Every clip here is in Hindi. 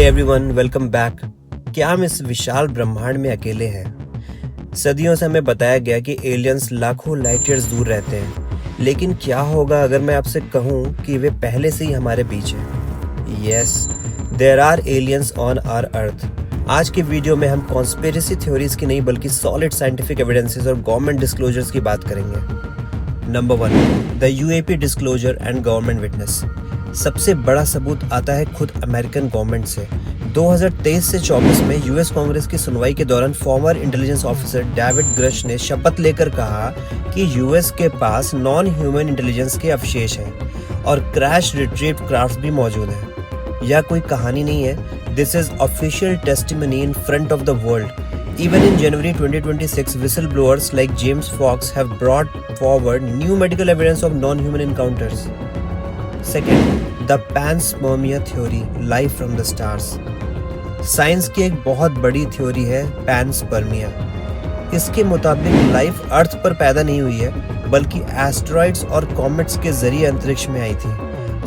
Everyone, welcome back. क्या हम इस विशाल ब्रह्मांड में अकेले हैं? सदियों से हमें बताया गया कि एलियंस लाखों लाइट ईयर्स दूर रहते हैं, लेकिन क्या होगा अगर मैं आपसे कहूं कि वे पहले से ही हमारे बीच हैं? Yes, there are aliens on our earth. आज के वीडियो में हम कॉन्स्पिरेसी थ्योरीज की नहीं बल्कि सॉलिड साइंटिफिक एविडेंसेस और गवर्नमेंट डिस्क्लोजर्स की बात करेंगे। Number 1, the UAP disclosure and government witness. सबसे बड़ा सबूत आता है खुद अमेरिकन गवर्नमेंट से। 2023 से 24 में यूएस कांग्रेस की सुनवाई के दौरान farmer intelligence officer David Grusch ने शपथ लेकर कहा कि यूएस के पास नॉन ह्यूमन इंटेलिजेंस के अवशेष हैं और क्रैश रिट्रीव्ड क्राफ्ट भी मौजूद हैं। यह कोई कहानी नहीं है, this is official testimony in front of the world. Even in January 2026, whistleblowers like James Fox have brought forward new medical evidence of non-human encounters. Second, the panspermia theory, life from the stars. Science की एक बहुत बड़ी थ्योरी है पैनस्पर्मिया। इसके मुताबिक लाइफ अर्थ पर पैदा नहीं हुई है, बल्कि एस्टेरॉइड्स और कॉमेट्स के जरिए अंतरिक्ष में आई थी।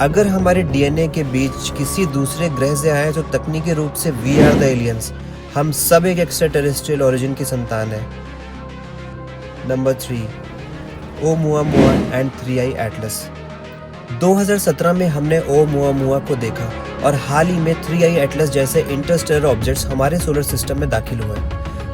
अगर हमारे डीएनए के बीच किसी दूसरे ग्रह से आए तो तकनीकी रूप से वी आर द एलियंस। हम सब एक एक्स्ट्रा टेरेस्ट्रियल ओरिजिन की संतान है। Number 3, ओमुआमुआ and 3i Atlas. 2017 में हमने ओमुआमुआ को देखा और हाल ही में 3i एटलस जैसे इंटरस्टेलर ऑब्जेक्ट्स हमारे सोलर सिस्टम में दाखिल हुए।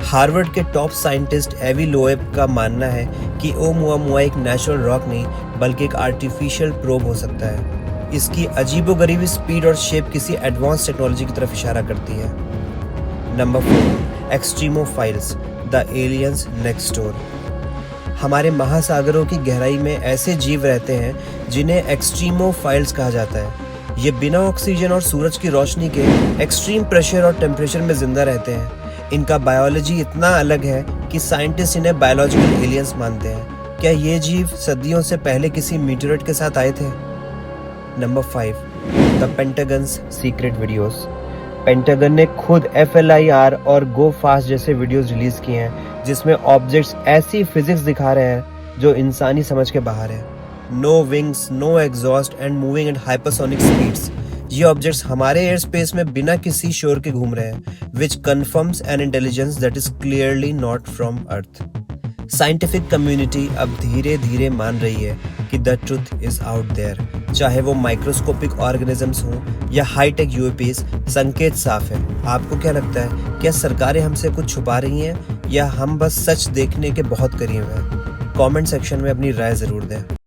हार्वर्ड के टॉप साइंटिस्ट एवी लोएब का मानना है कि ओमुआमुआ एक नेचुरल रॉक नहीं बल्कि एक आर्टिफिशियल प्रोब हो सकता है। इसकी अजीबोगरीबी स्पीड और शेप किसी एडवांस टेक्नोलॉजी की तरफ इशारा करती है। Number 4, extremophiles, the aliens next door. हमारे महासागरों की गहराई में ऐसे जीव रहते हैं जिन्हें एक्सट्रीमोफाइल्स कहा जाता है। ये बिना ऑक्सीजन और सूरज की रोशनी के एक्सट्रीम प्रेशर और टेम्परेचर में जिंदा रहते हैं। इनका बायोलॉजी इतना अलग है कि साइंटिस्ट इन्हें बायोलॉजिकल एलियंस मानते हैं। क्या ये जीव सदियों से पहले किसी मीटेओराइट के साथ आए थे? Number 5, the pentagons secret videos. Pentagon ने खुद FLIR और गो फास्ट जैसे वीडियोस रिलीज किए हैं जिसमें ऑब्जेक्ट्स ऐसी फिजिक्स दिखा रहे हैं जो इंसानी समझ के बाहर है। No wings, no exhaust and moving at hypersonic speeds. ये ऑब्जेक्ट्स हमारे एयर स्पेस में बिना किसी शोर के घूम रहे हैं, which confirms an intelligence that is clearly not from earth. Scientific community अब धीरे धीरे मान रही है कि the truth is out there. चाहे वो माइक्रोस्कोपिक ऑर्गेनिजम्स हों या हाईटेक यूएपीज, संकेत साफ है। आपको क्या लगता है, क्या सरकारें हमसे कुछ छुपा रही हैं या हम बस सच देखने के बहुत करीब हैं? कमेंट सेक्शन में अपनी राय जरूर दें।